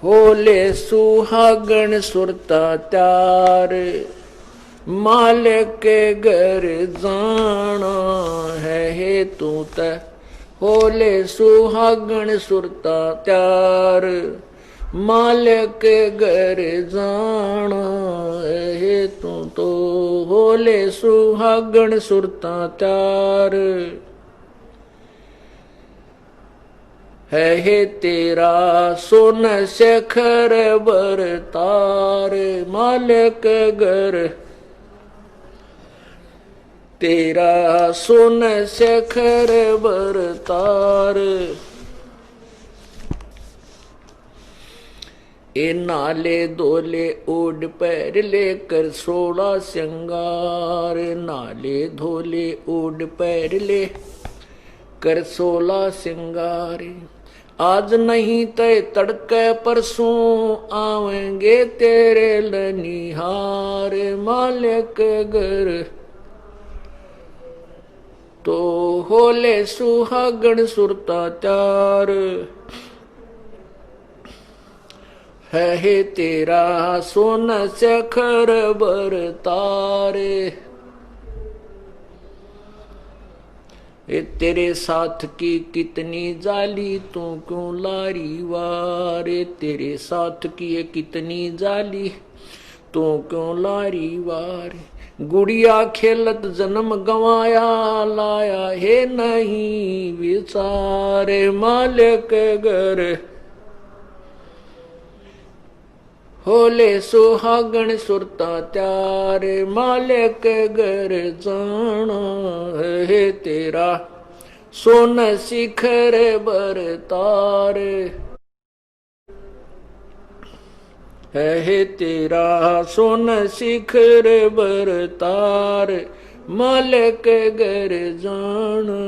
होले सुहागण सुरता त्यार, मालिक के घर जाना है हेतु तै। होले सुहागण सुरता त्यार, मालिक के घर जाना है हेतु तो। होले सुहागण सुरता त्यार, है तेरा सोन शेखर बर तार, मालिक घर तेरा सोन शेखर बर तार। ए नाले दोले ओढ़ पैर लेकर 16 श्रृंगार, नाले धोले ओढ़ पैर ले कर 16 श्रृंगार। आज नहीं तय तड़के परसों आवेंगे तेरे लनिहार, मालिक घर तो होले सुहागण सुरता त्यार, है तेरा सोन शेखर बर तारे। तेरे साथ की कितनी जाली तू क्यों लारी वारे, तेरे साथ की ये कितनी जाली तू क्यों लारी वारे। गुड़िया खेलत जन्म गवाया लाया है नहीं विचारे, मालिक घर होले सुहागण सुरता त्यार, मालिक घर जाना है तेरा सोन शिखर बर तार, है तेरा सोन शिखर बर तार, मालिक घर जाना।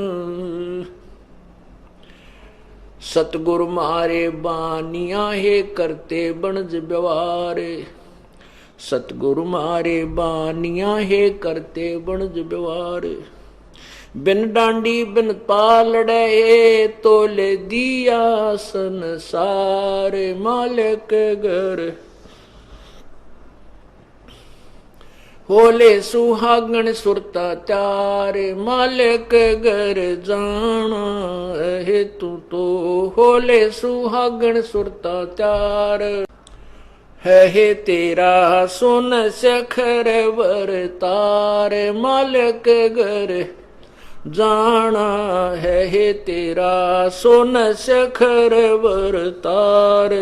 सतगुरु मारे बानिया है करते बनज व्यवहार, सतगुरु मारे बानिया है करते बनज व्यवहार। बिन डांडी बिन पालड़े तोले दिया संसार, मालिक घर होले सुहागण सुरता त्यार, मालिक घर जाना है तू तो। होले सुहागण सुरता त्यार, है तेरा सोन शेखर बर तार, मालिक घर जाना है तेरा सोन शेखर बर तार।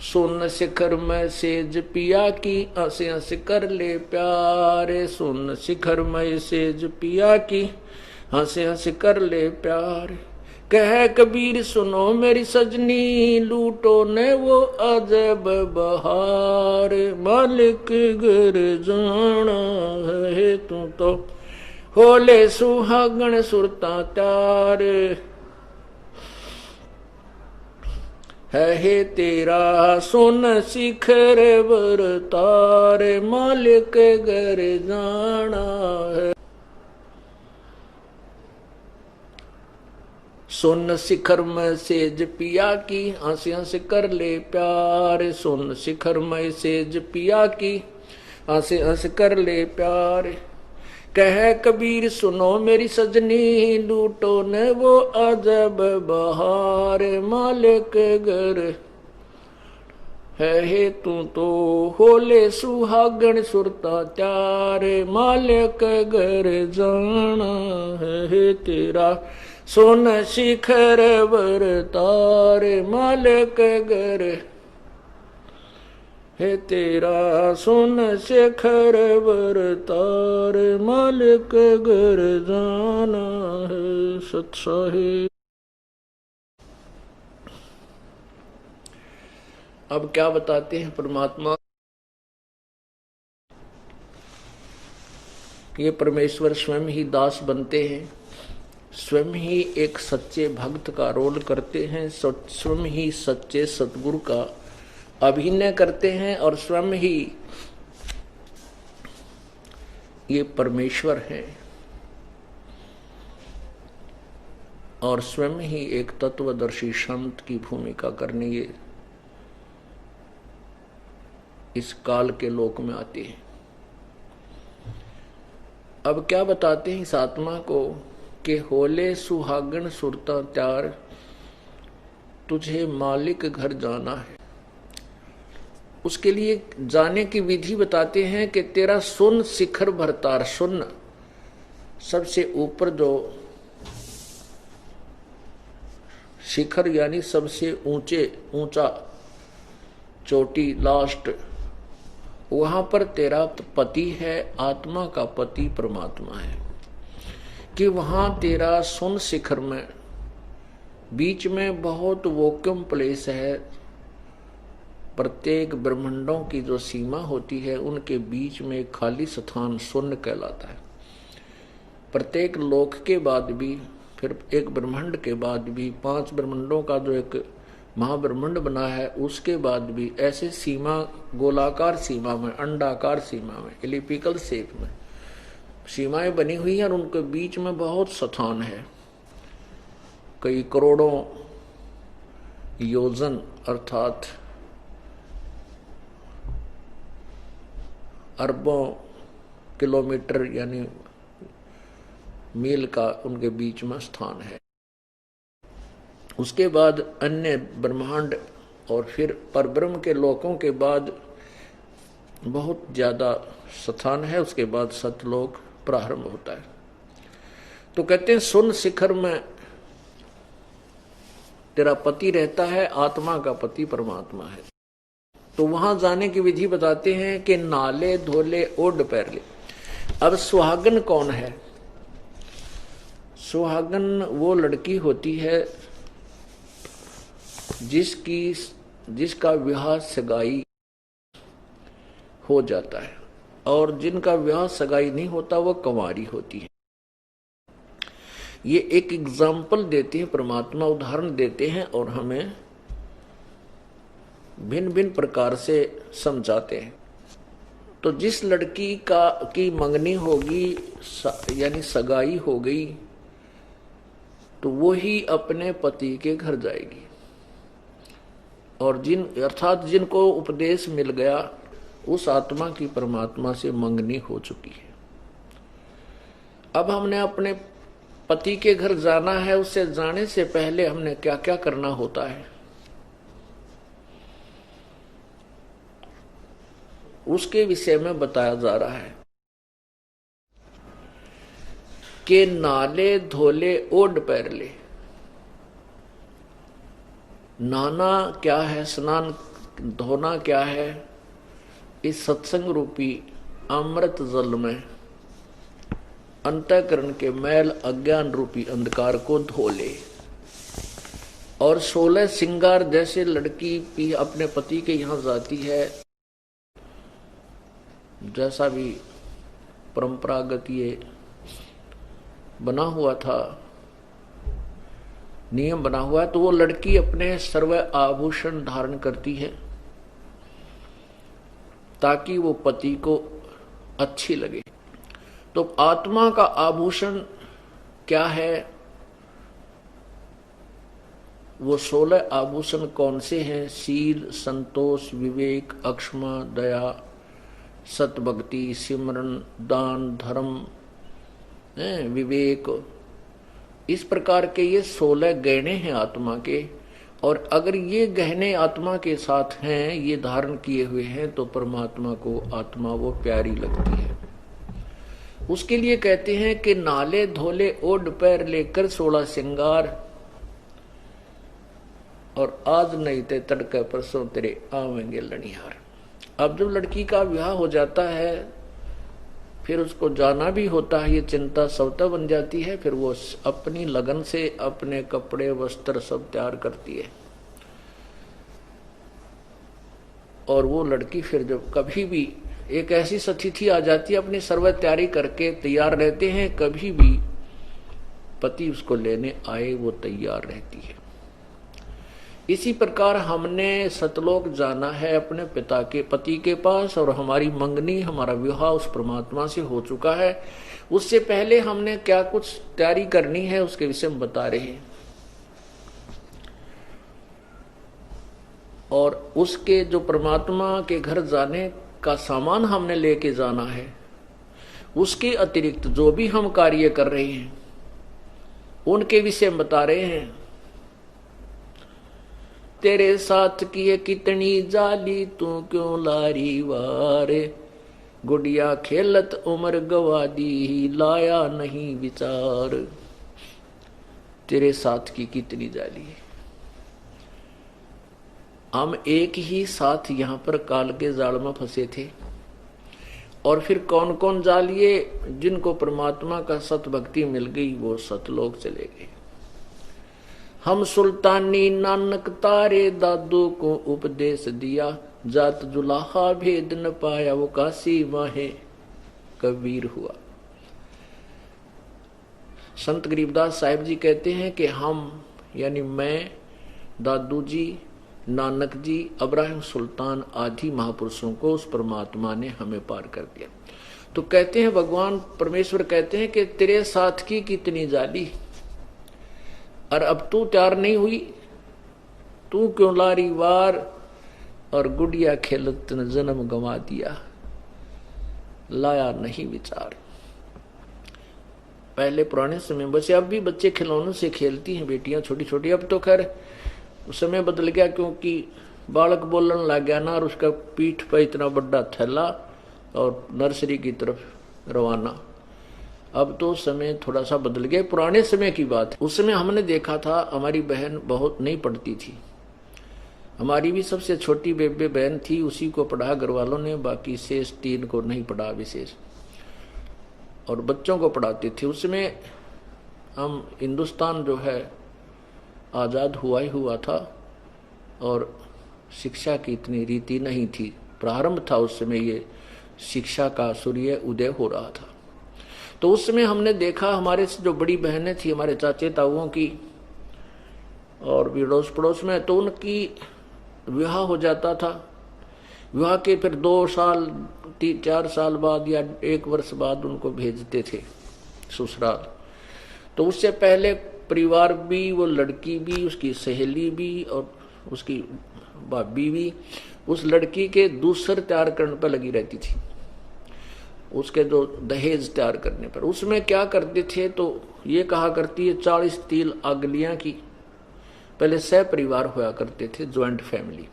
सोन शिखर में सेज पिया की हंस हंस कर ले प्यारे, सोन शिखर में सेज पिया की हंस हंस कर ले प्यार। कह कबीर सुनो मेरी सजनी लूटो ने वो अजब बहार, मालिक घर जाना है तू तो। होले सुहागण सुरता त्यार, है तेरा सोन शिखर बर तार, मालिक घर जाना है। सोन शिखर में सेज पिया की हंस हंस कर ले प्यार, सोन शिखर में सेज पिया की हंस हंस कर ले प्यार। कह कबीर सुनो मेरी सजनी लूटो ने वो अजब बहार, मालिक घर है तू तो। होले सुहागण सुरता त्यार, मालिक घर जाना है तेरा सोन शिखर बर तार, मालिक घर है तेरा सोन शेखर बर तार, मालिक घर जाना है सत्साही। अब क्या बताते हैं परमात्मा, ये परमेश्वर स्वयं ही दास बनते हैं, स्वयं ही एक सच्चे भक्त का रोल करते हैं, स्वयं ही सच्चे सतगुरु का अभिनय करते हैं और स्वयं ही ये परमेश्वर है। और स्वयं ही एक तत्वदर्शी संत की भूमिका करने ये इस काल के लोक में आती है। अब क्या बताते हैं इस आत्मा को कि होले सुहागन सुरता त्यार, तुझे मालिक घर जाना है। उसके लिए जाने की विधि बताते हैं कि तेरा सुन शिखर भरतार, सुन सबसे ऊपर जो शिखर यानी सबसे ऊंचा चोटी लास्ट, वहां पर तेरा पति है, आत्मा का पति परमात्मा है, कि वहां तेरा सुन शिखर में बीच में बहुत वोक्यूम प्लेस है। प्रत्येक ब्रह्मांडों की जो सीमा होती है उनके बीच में खाली स्थान शून्य कहलाता है। प्रत्येक लोक के बाद भी, फिर एक ब्रह्मांड के बाद भी, 5 ब्रह्मांडों का जो एक महाब्रह्मांड बना है उसके बाद भी ऐसे सीमा, गोलाकार सीमा में, अंडाकार सीमा में, एलिप्टिकल शेप में सीमाएं बनी हुई हैं और उनके बीच में बहुत स्थान है। कई करोड़ों योजन अर्थात अरबों किलोमीटर यानी मील का उनके बीच में स्थान है। उसके बाद अन्य ब्रह्मांड और फिर परब्रह्म के लोकों के बाद बहुत ज्यादा स्थान है। उसके बाद सतलोक प्रारंभ होता है। तो कहते हैं सुन शिखर में तेरा पति रहता है, आत्मा का पति परमात्मा है। तो वहां जाने की विधि बताते हैं कि नाले धोले ओड पैरले। अब सुहागन कौन है? सुहागन वो लड़की होती है जिसका विवाह सगाई हो जाता है, और जिनका विवाह सगाई नहीं होता वो कंवारी होती है। ये एक एग्जाम्पल देते हैं परमात्मा, उदाहरण देते हैं और हमें भिन्न भिन्न प्रकार से समझाते हैं। तो जिस लड़की की मंगनी होगी यानी सगाई हो गई, तो वो ही अपने पति के घर जाएगी, और अर्थात जिनको उपदेश मिल गया उस आत्मा की परमात्मा से मंगनी हो चुकी है। अब हमने अपने पति के घर जाना है, उससे जाने से पहले हमने क्या क्या करना होता है उसके विषय में बताया जा रहा है कि नाले धोले ओड पैरले। नहाना क्या है, स्नान धोना क्या है? इस सत्संग रूपी अमृत जल में अंतःकरण के मैल अज्ञान रूपी अंधकार को धो ले, और 16 श्रृंगार जैसे लड़की अपने पति के यहाँ जाती है, जैसा भी परंपरागत ये बना हुआ था, नियम बना हुआ है, तो वो लड़की अपने सर्व आभूषण धारण करती है ताकि वो पति को अच्छी लगे। तो आत्मा का आभूषण क्या है? वो 16 आभूषण कौन से हैं? शील, संतोष, विवेक, अक्षमा, दया, सतभक्ति, सिमरन, दान, धर्म, विवेक, इस प्रकार के ये 16 गहने हैं आत्मा के। और अगर ये गहने आत्मा के साथ हैं, ये धारण किए हुए हैं, तो परमात्मा को आत्मा वो प्यारी लगती है। उसके लिए कहते हैं कि नाले धोले ओड पैर लेकर 16 श्रृंगार, और आज नहीं ते तड़के परसों तेरे आवेंगे लनिहार। अब जब लड़की का विवाह हो जाता है, फिर उसको जाना भी होता है, ये चिंता स्वतः बन जाती है। फिर वो अपनी लगन से अपने कपड़े वस्त्र सब तैयार करती है, और वो लड़की फिर जब कभी भी एक ऐसी स्थिति आ जाती है, अपनी सर्व तैयारी करके तैयार रहते हैं, कभी भी पति उसको लेने आए वो तैयार रहती है। इसी प्रकार हमने सतलोक जाना है अपने पति के पास, और हमारी मंगनी, हमारा विवाह उस परमात्मा से हो चुका है। उससे पहले हमने क्या कुछ तैयारी करनी है उसके विषय में बता रहे हैं। और उसके जो परमात्मा के घर जाने का सामान हमने लेके जाना है, उसके अतिरिक्त जो भी हम कार्य कर रहे हैं उनके विषय में बता रहे हैं। तेरे साथ किए कितनी जाली, तू क्यों लारी वारे, गुड़िया खेलत उम्र गवा दी, लाया नहीं विचार। तेरे साथ की कितनी जाली। हम एक ही साथ यहां पर काल के जाल में फंसे थे, और फिर कौन कौन जालिए, जिनको परमात्मा का सत भक्ति मिल गई वो सतलोक चले गए। हम सुल्तानी नानक तारे, दादू को उपदेश दिया, जात जुलाहा भेद न पाया, वो काशी माहे कबीर हुआ। संत गरीबदास साहिब जी कहते हैं कि हम यानी मैं, दादू जी, नानक जी, अब्राहिम सुल्तान आदि महापुरुषों को उस परमात्मा ने हमें पार कर दिया। तो कहते हैं भगवान परमेश्वर कहते हैं कि तेरे साथ की कितनी जाली, और अब तू तैयार नहीं हुई, तू क्यों लारी वार, और गुड़िया खेलत ने जन्म गंवा दिया, लाया नहीं विचार। पहले पुराने समय बच्चे, अब भी बच्चे खिलौनों से खेलती हैं बेटियां छोटी छोटी। अब तो खैर समय बदल गया, क्योंकि बालक बोलने लग गया ना, और उसका पीठ पर इतना बड़ा थैला और नर्सरी की तरफ रवाना। अब तो समय थोड़ा सा बदल गया, पुराने समय की बात। उस समय हमने देखा था हमारी बहन बहुत नहीं पढ़ती थी, हमारी भी सबसे छोटी बेबे बहन थी, उसी को पढ़ा घर वालों ने, बाकी शेष 3 को नहीं पढ़ा विशेष, और बच्चों को पढ़ाते थे। उसमें हम हिंदुस्तान जो है आज़ाद हुआ ही हुआ था, और शिक्षा की इतनी रीति नहीं थी, प्रारंभ था उस समय, ये शिक्षा का सूर्य उदय हो रहा था। तो उस समय हमने देखा हमारे जो बड़ी बहनें थी, हमारे चाचे ताऊओं की और भी अड़ोस पड़ोस में, तो उनकी विवाह हो जाता था। विवाह के फिर 2 साल 4 साल बाद या 1 वर्ष बाद उनको भेजते थे ससुराल। तो उससे पहले परिवार भी, वो लड़की भी, उसकी सहेली भी और उसकी भाभी भी उस लड़की के दूसर तैयार करने पर लगी रहती थी, उसके जो दहेज तैयार करने पर। उसमें क्या करते थे, तो ये कहा करती है 40 तिल अगलियां की, पहले सह परिवार हुआ करते थे, ज्वाइंट फैमिली।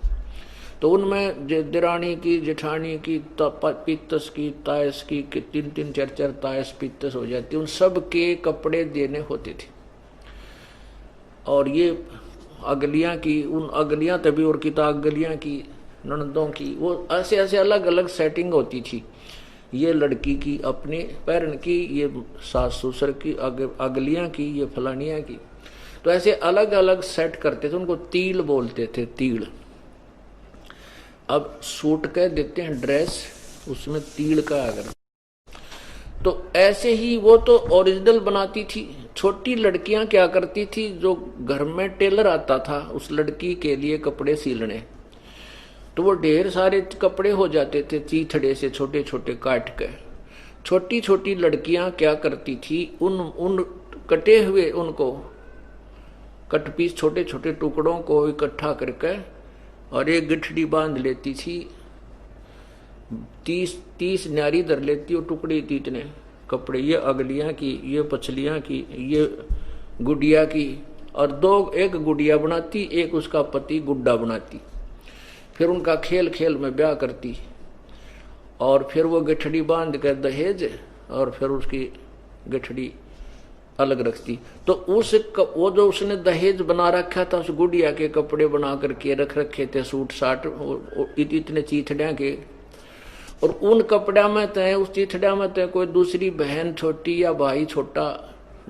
तो उनमें दिरानी की, जेठानी की, पित्तस की, तायस की 3-3 4-4 तायस पित्तस हो जाती, उन सब के कपड़े देने होते थे। और ये अगलियां की, उन अगलियां तभी और की अगलियां की, ननदों की, वो ऐसे ऐसे अलग अलग सेटिंग होती थी। ये लड़की की अपने पैरन की, ये सास ससुर की, अगलियां की, ये फलानियां की, तो ऐसे अलग अलग सेट करते थे। उनको तिल बोलते थे, तिल। अब सूट कह देते हैं ड्रेस, उसमें तिल का अगर, तो ऐसे ही वो तो ओरिजिनल बनाती थी। छोटी लड़कियां क्या करती थी, जो घर में टेलर आता था उस लड़की के लिए कपड़े सिलने, तो वो ढेर सारे कपड़े हो जाते थे चीथड़े से छोटे छोटे काट के। छोटी छोटी लड़कियां क्या करती थी, उन कटे हुए उनको कट पीस छोटे छोटे टुकड़ों को इकट्ठा करके और एक गठड़ी बांध लेती थी, 30 न्यारी धर लेती, और टुकड़े इतने कपड़े, ये अगलियां की, ये पछलियां की, ये गुड़िया की, और एक गुड़िया बनाती, एक उसका पति गुड्डा बनाती। फिर उनका खेल खेल में ब्याह करती, और फिर वो गठड़ी बांध कर दहेज, और फिर उसकी गठड़ी अलग रखती। तो वो जो उसने दहेज बना रखा था, उस गुड़िया के कपड़े बना करके रख रखे थे, सूट साट इतने चीथड़िया के, और उन कपड़ा में तय, उस चीथड़ा में तय कोई दूसरी बहन छोटी या भाई छोटा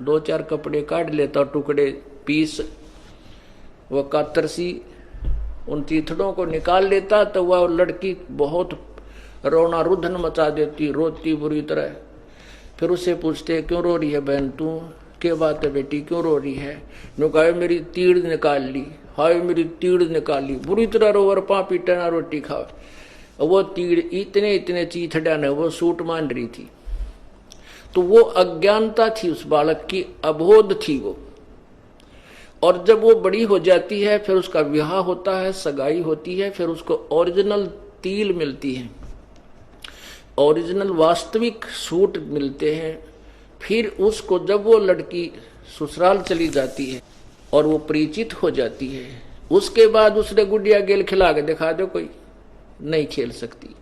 2-4 कपड़े काट लेता, टुकड़े पीस, वो कातरसी उन चीथड़ों को निकाल लेता, तो वह लड़की बहुत रोना रुधन मचा देती, रोती बुरी तरह। फिर उससे पूछते क्यों रो रही है बहन, तू क्या बात है बेटी, क्यों रो रही है? नो कहा मेरी तीड़ निकाल ली, हाय मेरी तीड़ निकाल ली, बुरी तरह रो, और पा पीटे ना रोटी खाओ। वो तीड़ इतने इतने चीथड़ा ने वो सूट मान रही थी। तो वो अज्ञानता थी उस बालक की, अबोध थी वो। और जब वो बड़ी हो जाती है फिर उसका विवाह होता है, सगाई होती है, फिर उसको ओरिजिनल तिल मिलती है, ओरिजिनल वास्तविक सूट मिलते हैं। फिर उसको जब वो लड़की ससुराल चली जाती है और वो परिचित हो जाती है, उसके बाद उसने गुड़िया गेल खिला के दिखा दो, कोई नहीं खेल सकती,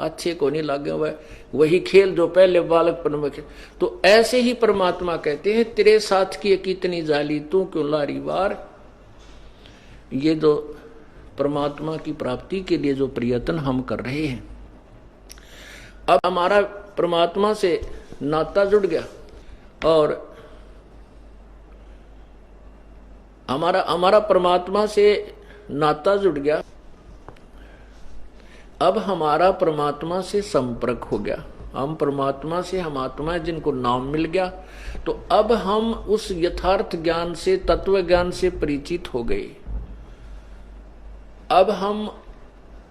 अच्छे को नहीं लागे हुआ, वही खेल जो पहले बालकपन में खेल। तो ऐसे ही परमात्मा कहते हैं, तेरे साथ की कितनी जाली तू क्यों लारी वार। ये जो परमात्मा की प्राप्ति के लिए जो प्रयत्न हम कर रहे हैं, अब हमारा परमात्मा से नाता जुड़ गया और हमारा परमात्मा से नाता जुड़ गया। अब हमारा परमात्मा से संपर्क हो गया, हम परमात्मा से, हम आत्मा है जिनको नाम मिल गया। तो अब हम उस यथार्थ ज्ञान से, तत्व ज्ञान से परिचित हो गए। अब हम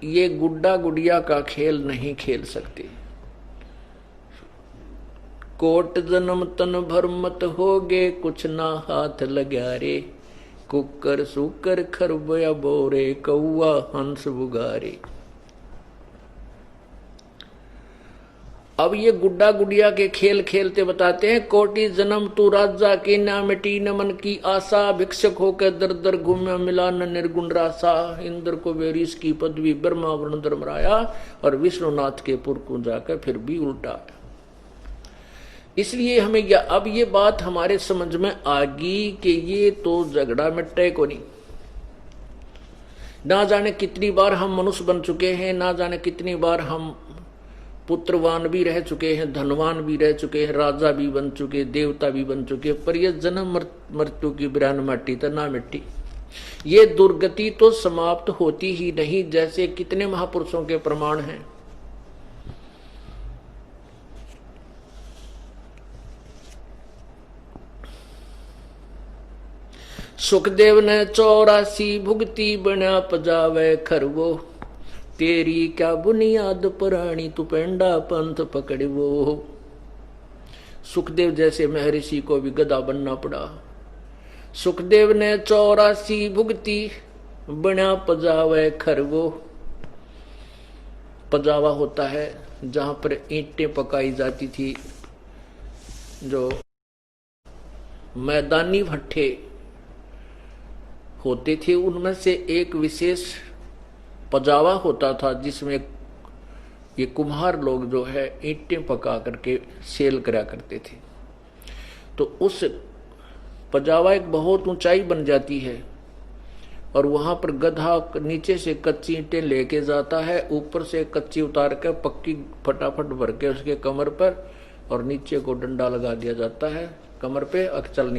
ये गुड्डा गुड़िया का खेल नहीं खेल सकते। कोट जन्म तन भर मत होगे, कुछ ना हाथ लग्या रे, कुकर सुकर खरबया बोरे, कौआ हंस बुगारे। अब ये गुड्डा गुड़िया के खेल खेलते बताते हैं, कोटि जन्म तू राजा की ना मिटी न मन की आशा, भिक्षक होकर दर दर घूम्या मिला न निर्गुण रासा, इंद्र को वेरिस की पदवी ब्रह्मा वर्ण धर्मराया, और विष्णुनाथ के पुर को जाकर फिर भी उल्टा। इसलिए हमें अब ये बात हमारे समझ में आ गई कि ये तो झगड़ा मिटे को नहीं। ना जाने कितनी बार हम मनुष्य बन चुके हैं, ना जाने कितनी बार हम पुत्रवान भी रह चुके हैं, धनवान भी रह चुके हैं, राजा भी बन चुके, देवता भी बन चुके, पर यह जन्म मृत्यु की बिरान माटी तो ना मिट्टी। ये दुर्गति तो समाप्त होती ही नहीं, जैसे कितने महापुरुषों के प्रमाण हैं। सुखदेव ने 84 भुगती बना पजावे खरवो, तेरी क्या बुनियाद पुरानी तू पेंडा पंथ पकड़वो। सुखदेव जैसे महर्षि को भी गधा बनना पड़ा। सुखदेव ने 84 भुगती बना पजावे खरवो। पजावा होता है जहां पर ईंटें पकाई जाती थी, जो मैदानी भट्ठे होते थे, उनमें से एक विशेष पजावा होता था जिसमें ये कुम्हार लोग जो है ईंटें पका करके सेल करा करते थे। तो उस पजावा एक बहुत ऊंचाई बन जाती है और वहां पर गधा नीचे से कच्ची ईंटें लेके जाता है, ऊपर से कच्ची उतार कर पक्की फटाफट भर के उसके कमर पर, और नीचे को डंडा लगा दिया जाता है कमर पे, अक्चल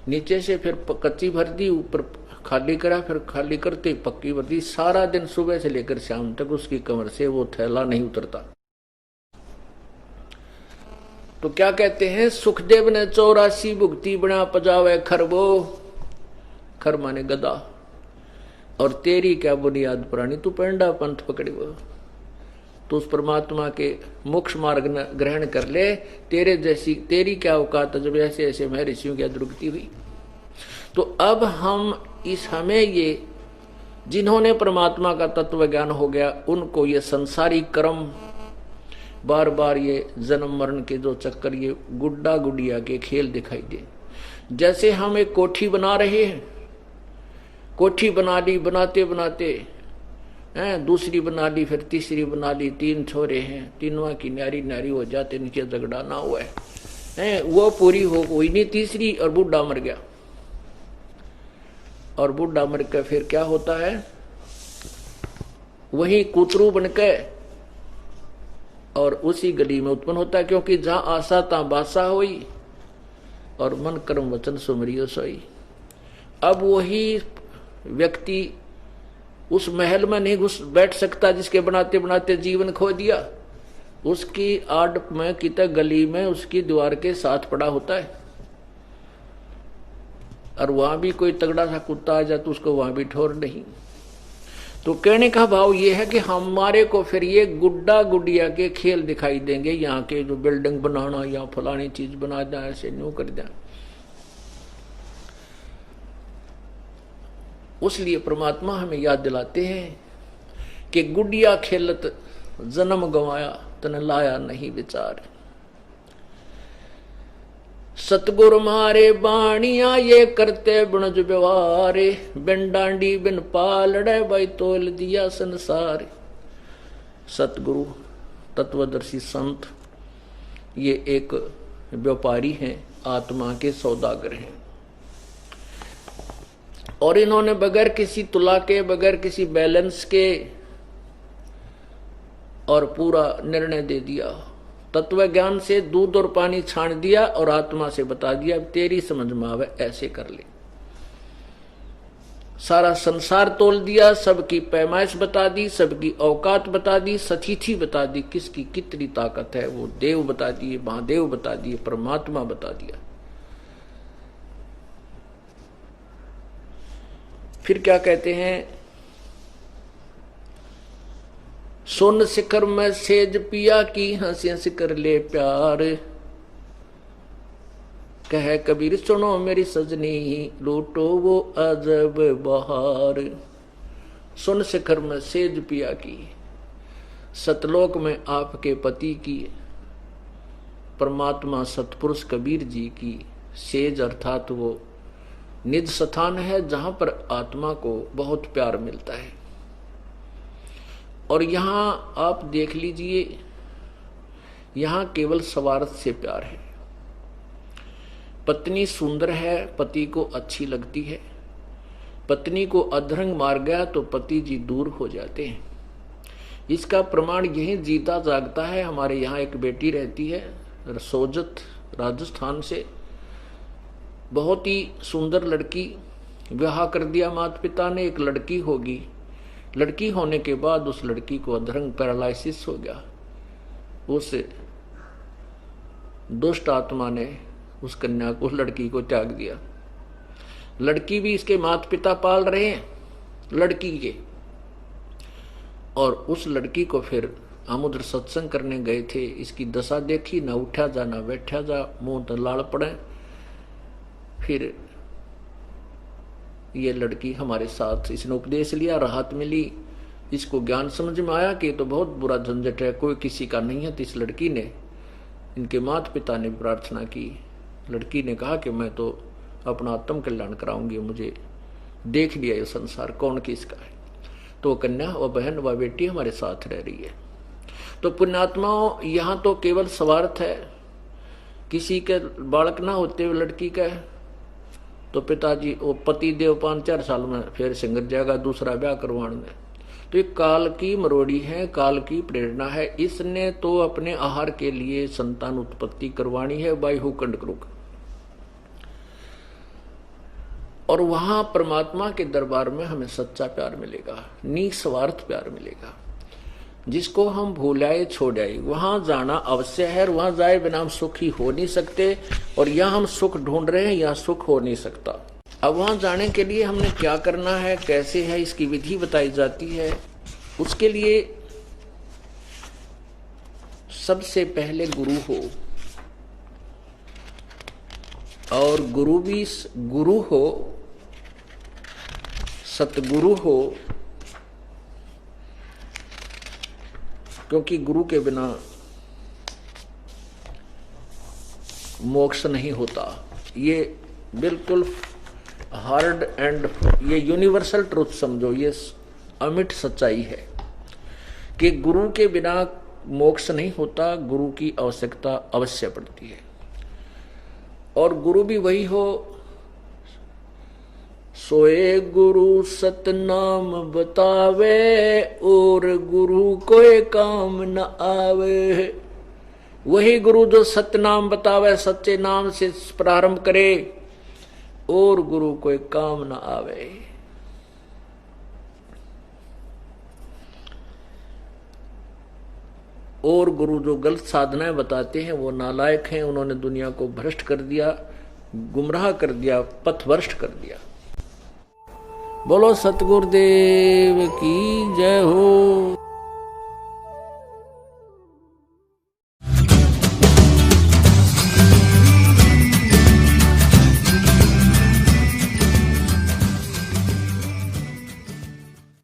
नीचे से फिर कच्ची भर दी, ऊपर खाली करा, फिर खाली करते पक्की भर दी। सारा दिन सुबह से लेकर शाम तक उसकी कमर से वो थैला नहीं उतरता। तो क्या कहते हैं, सुखदेव ने 84 भुगती बना पजावे खरबो, खर माने गदा, और तेरी क्या बुनियाद पुरानी तू पेंडा पंथ पकड़ो। तो उस परमात्मा के मोक्ष मार्ग ग्रहण कर ले, तेरे जैसी तेरी क्या औकात, जब ऐसे ऐसे महर्षियों की दुर्गति हुई। तो अब हमें ये जिन्होंने परमात्मा का तत्व ज्ञान हो गया, उनको ये संसारी कर्म, बार बार ये जन्म मरण के जो चक्कर, ये गुड्डा गुड़िया के खेल दिखाई दे। जैसे हम एक कोठी बना रहे हैं, कोठी बना ली, बनाते बनाते दूसरी बना ली, फिर तीसरी बना ली, 3 छोरे हैं, तीनों की न्यारी न्यारी हो जाते, नीचे झगड़ा ना हुआ है, वो पूरी हो कोई नहीं, तीसरी, और बूढ़ा मर गया। और बूढ़ा मर के फिर क्या होता है, वही कुतरू बनके और उसी गली में उत्पन्न होता है, क्योंकि जहां आशा तहां बासा हुई और मन कर्म वचन सुमरियो सोई। अब वही व्यक्ति उस महल में नहीं बैठ सकता जिसके बनाते बनाते जीवन खो दिया, उसकी आड़ में कितने गली में उसकी दीवार के साथ पड़ा होता है, और वहां भी कोई तगड़ा सा कुत्ता आ जाए तो उसको वहां भी ठोर नहीं। तो कहने का भाव ये है कि हमारे को फिर ये गुड्डा गुड़िया के खेल दिखाई देंगे, यहाँ के जो बिल्डिंग बनाना या फलानी चीज बना दें, ऐसे न्यू कर दें। उसलिए परमात्मा हमें याद दिलाते हैं कि गुडिया खेलत जन्म गंवाया तने लाया नहीं विचार। सतगुरु मारे बाणिया ये करते बुणज व्यवहारे, बिन डांडी बिन पालड़े भाई तोल दिया संसार। सतगुरु तत्वदर्शी संत ये एक व्यापारी हैं, आत्मा के सौदागर हैं, और इन्होंने बगैर किसी तुला के, बगैर किसी बैलेंस के और पूरा निर्णय दे दिया। तत्व ज्ञान से दूध और पानी छान दिया और आत्मा से बता दिया तेरी समझ में आवे ऐसे कर ले। सारा संसार तोल दिया, सबकी पैमाइश बता दी, सबकी औकात बता दी, सतीथि बता दी, किसकी कितनी ताकत है। वो देव बता दिए, महादेव बता दिए, परमात्मा बता दिया। फिर क्या कहते हैं, सुन शिखर में सेज पिया की, हंसी हंसी कर ले प्यार। कह कबीर सुनो मेरी सजनी, लूटो वो अजब बहार। सुन शिखर में सेज पिया की, सतलोक में आपके पति की, परमात्मा सतपुरुष कबीर जी की सेज अर्थात वो निज स्थान है जहां पर आत्मा को बहुत प्यार मिलता है। और यहां आप देख लीजिए, यहां केवल स्वार्थ से प्यार है। पत्नी सुंदर है, पति को अच्छी लगती है, पत्नी को अधरंग मार गया तो पति जी दूर हो जाते हैं। इसका प्रमाण यही जीता जागता है। हमारे यहाँ एक बेटी रहती है सोजत, राजस्थान से, बहुत ही सुंदर लड़की, विवाह कर दिया माता पिता ने, एक लड़की होगी। लड़की होने के बाद उस लड़की को अधरंग पैरालिसिस हो गया। उस दुष्ट आत्मा ने उस कन्या को, लड़की को त्याग दिया। लड़की भी इसके माता पिता पाल रहे हैं लड़की के, और उस लड़की को फिर हम उधर सत्संग करने गए थे। इसकी दशा देखी, ना उठा जा ना बैठा जा, मुंह तो लाल पड़े। फिर ये लड़की हमारे साथ, इसने उपदेश लिया, राहत मिली, इसको ज्ञान समझ में आया कि तो बहुत बुरा झंझट है, कोई किसी का नहीं है। तो इस लड़की ने, इनके माता पिता ने प्रार्थना की। लड़की ने कहा कि मैं तो अपना आत्म कल्याण कराऊंगी, मुझे देख लिया ये संसार कौन किसका है। तो कन्या व बहन व बेटी हमारे साथ रह रही है। तो पुण्यात्माओं, यहाँ तो केवल स्वार्थ है। किसी के बालक ना होते हुए लड़की का तो पिताजी, वो पति देव 5-4 साल में फिर सिंगर जाएगा दूसरा ब्याह करवाने। तो ये काल की मरोड़ी है, काल की प्रेरणा है। इसने तो अपने आहार के लिए संतान उत्पत्ति करवानी है बायहू कंडक्रुक, और वहां परमात्मा के दरबार में हमें सच्चा प्यार मिलेगा, निस्वार्थ प्यार मिलेगा, जिसको हम भूलाए छोड़ाए। वहां जाना अवश्य है, और वहां जाए बिना हम सुखी हो नहीं सकते। और यहाँ हम सुख ढूंढ रहे हैं, यहाँ सुख हो नहीं सकता। अब वहां जाने के लिए हमने क्या करना है, कैसे है, इसकी विधि बताई जाती है। उसके लिए सबसे पहले गुरु हो, और गुरु भी गुरु हो, सतगुरु हो, क्योंकि गुरु के बिना मोक्ष नहीं होता। ये बिल्कुल हार्ड एंड ये यूनिवर्सल ट्रुथ समझो, ये अमिट सच्चाई है कि गुरु के बिना मोक्ष नहीं होता। गुरु की आवश्यकता अवश्य पड़ती है, और गुरु भी वही हो, सोए गुरु सतनाम बतावे, और गुरु कोई काम न आवे। वही गुरु जो सतनाम बतावे, सच्चे नाम से प्रारंभ करे, और गुरु कोई काम न आवे। और गुरु जो गलत साधनाएं बताते हैं वो नालायक हैं, उन्होंने दुनिया को भ्रष्ट कर दिया, गुमराह कर दिया, पथभ्रष्ट कर दिया। बोलो सतगुरुदेव की जय हो।